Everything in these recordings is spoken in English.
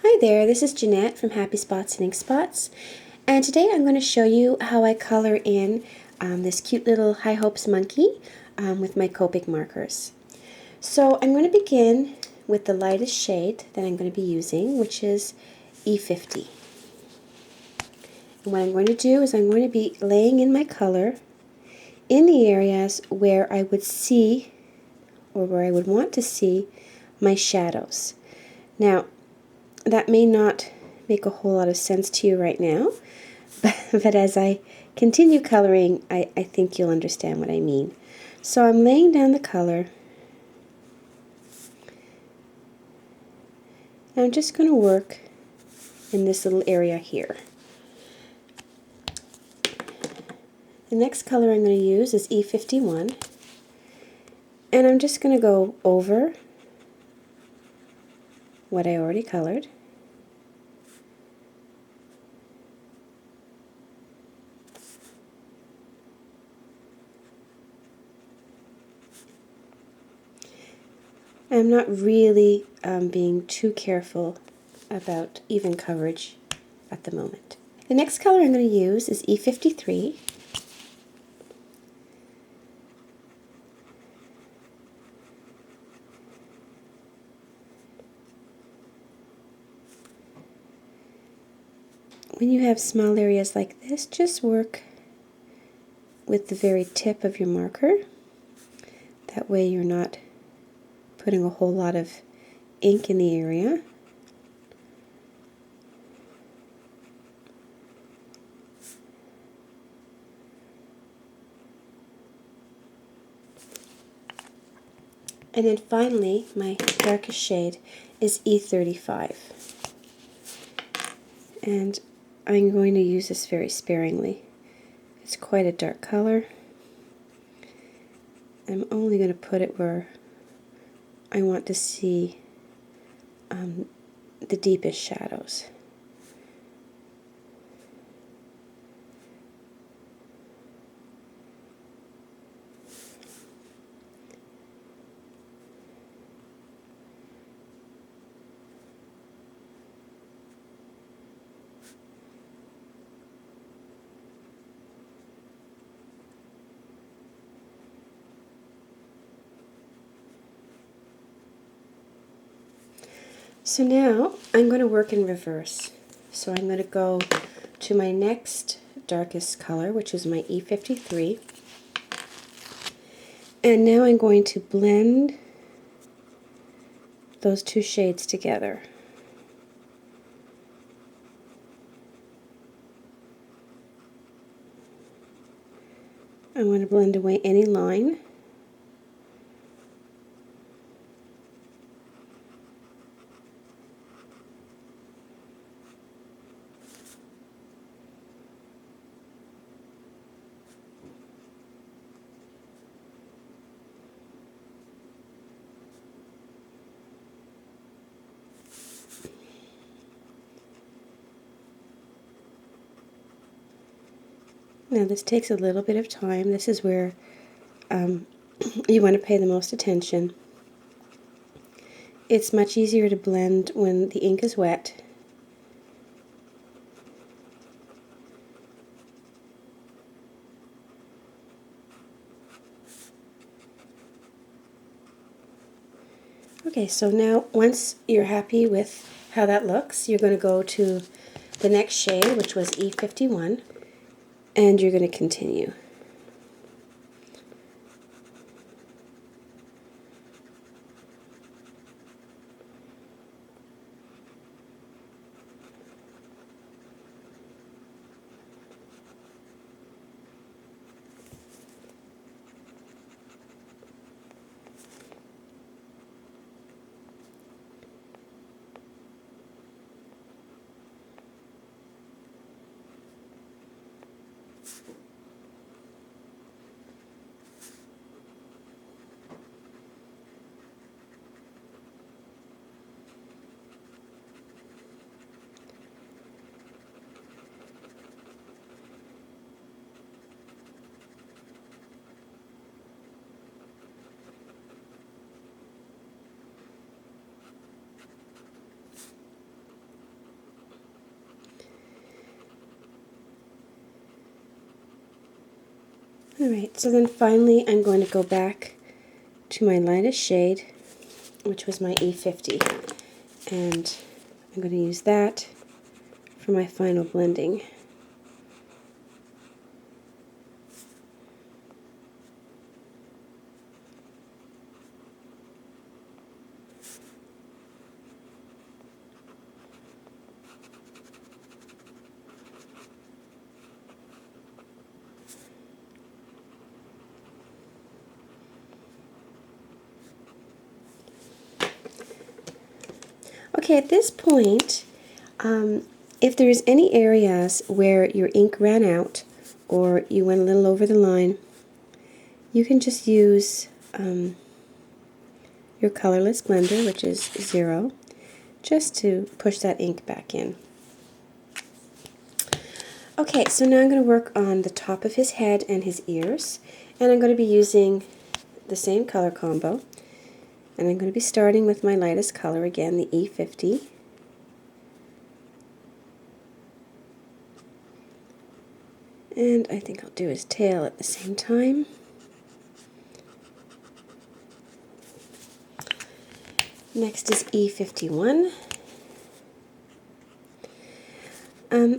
Hi there, this is Jeanette from Happy Spots and Ink Spots, and today I'm going to show you how I color in this cute little High Hopes monkey with my Copic markers. So I'm going to begin with the lightest shade that I'm going to be using, which is E50. And what I'm going to do is I'm going to be laying in my color in the areas where I would see, or where I would want to see, my shadows. Now, that may not make a whole lot of sense to you right now, but as I continue coloring, I think you'll understand what I mean. So I'm laying down the color, and I'm just going to work in this little area here. The next color I'm going to use is E51, and I'm just going to go over what I already colored. I'm not really being too careful about even coverage at the moment. The next color I'm going to use is E53. When you have small areas like this, just work with the very tip of your marker. That way you're not putting a whole lot of ink in the area. And then finally, my darkest shade is E35. And I'm going to use this very sparingly. It's quite a dark color. I'm only going to put it where I want to see the deepest shadows. So now I'm going to work in reverse. So I'm going to go to my next darkest color, which is my E53. And now I'm going to blend those two shades together. I want to blend away any line. Now this takes a little bit of time. This is where you want to pay the most attention. It's much easier to blend when the ink is wet. Okay, so now once you're happy with how that looks, you're going to go to the next shade, which was E51, and you're going to continue. Alright, so then finally I'm going to go back to my lightest shade, which was my E50, and I'm going to use that for my final blending. Okay, at this point, if there's any areas where your ink ran out or you went a little over the line, you can just use your colorless blender, which is 0, just to push that ink back in. Okay, so now I'm going to work on the top of his head and his ears, and I'm going to be using the same color combo, and I'm going to be starting with my lightest color again, the E50. And I think I'll do his tail at the same time. Next is E51.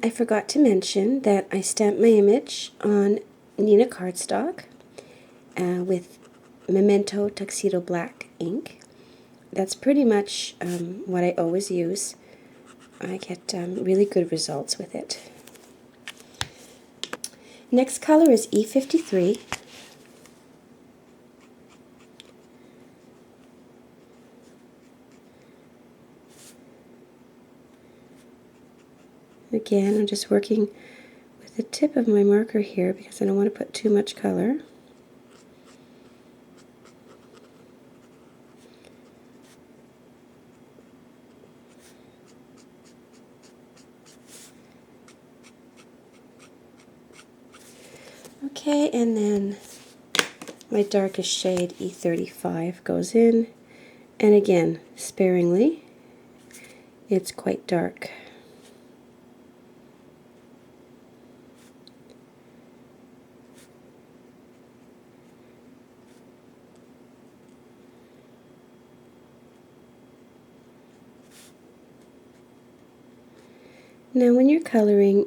I forgot to mention that I stamped my image on Nina cardstock with Memento Tuxedo Black ink. That's pretty much what I always use. I get really good results with it. Next color is E53. Again, I'm just working with the tip of my marker here because I don't want to put too much color. Okay, and then my darkest shade, E35, goes in, and again, sparingly. It's quite dark. Now when you're coloring,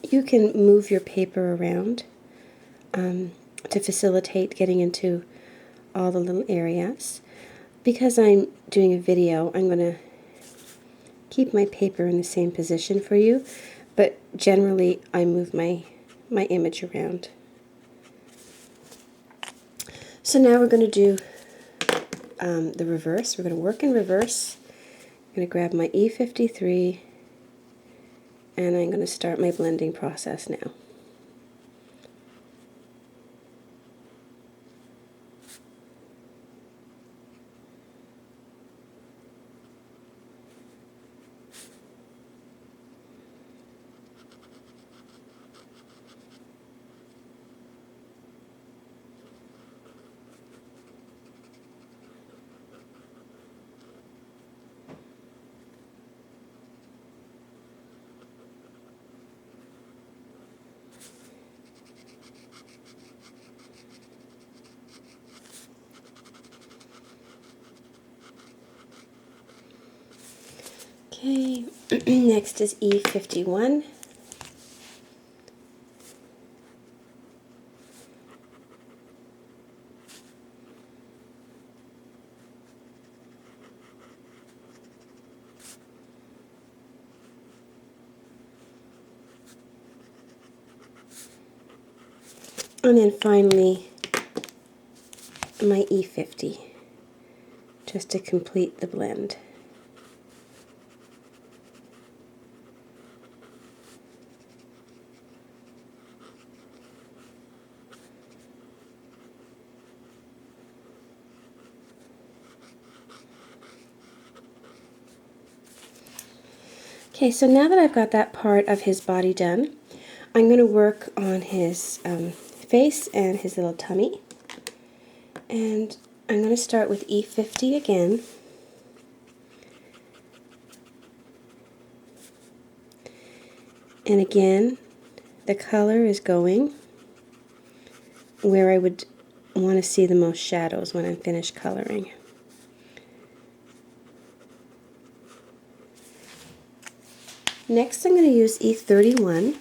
you can move your paper around to facilitate getting into all the little areas. Because I'm doing a video, I'm going to keep my paper in the same position for you, but generally I move my image around. So now we're going to do the reverse. We're going to work in reverse. I'm going to grab my E53 and I'm going to start my blending process now. Okay, next is E51. And then finally my E50, just to complete the blend. Okay, so now that I've got that part of his body done, I'm going to work on his face and his little tummy. And I'm going to start with E50 again. And again, the color is going where I would want to see the most shadows when I'm finished coloring. Next I'm going to use E31.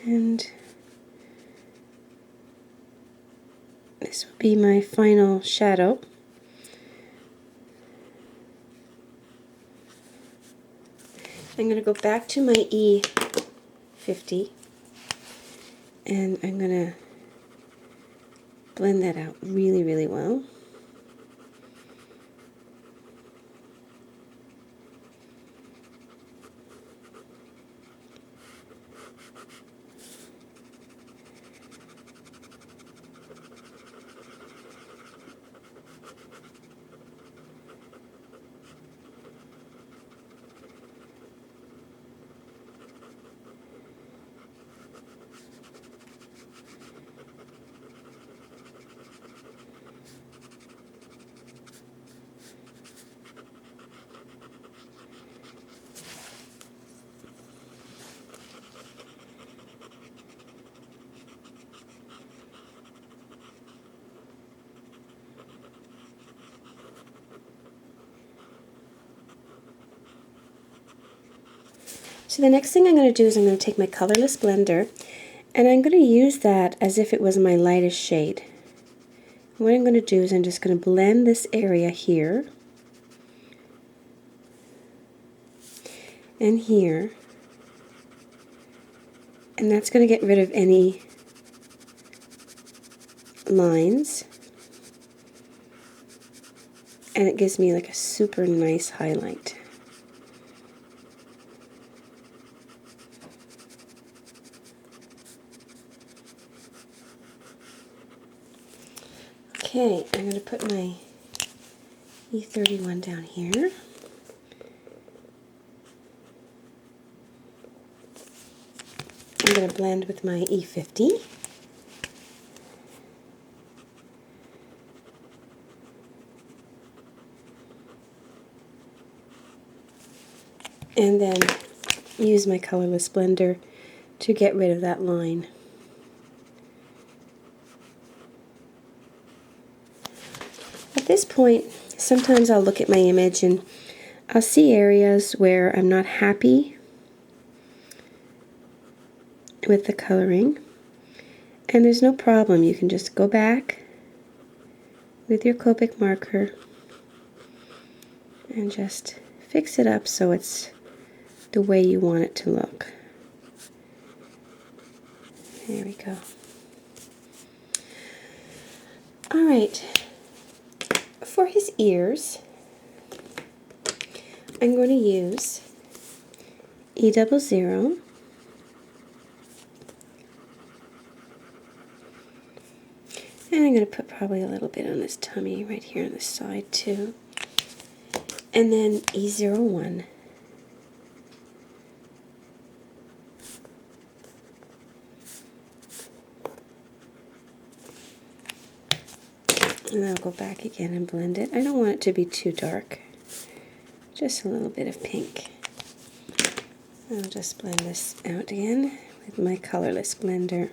And this will be my final shadow. I'm going to go back to my E50 and I'm going to blend that out really, really well. So the next thing I'm going to do is I'm going to take my colorless blender and I'm going to use that as if it was my lightest shade. What I'm going to do is I'm just going to blend this area here and here, and that's going to get rid of any lines, and it gives me like a super nice highlight. Okay, I'm going to put my E31 down here. I'm going to blend with my E50. And then use my colorless blender to get rid of that line. At this point, sometimes I'll look at my image and I'll see areas where I'm not happy with the coloring, and there's no problem. You can just go back with your Copic marker and just fix it up so it's the way you want it to look. There we go. Alright, for his ears, I'm going to use E00. And I'm going to put probably a little bit on his tummy right here on the side too. And then E01. And I'll go back again and blend it. I don't want it to be too dark. Just a little bit of pink. I'll just blend this out again with my colorless blender.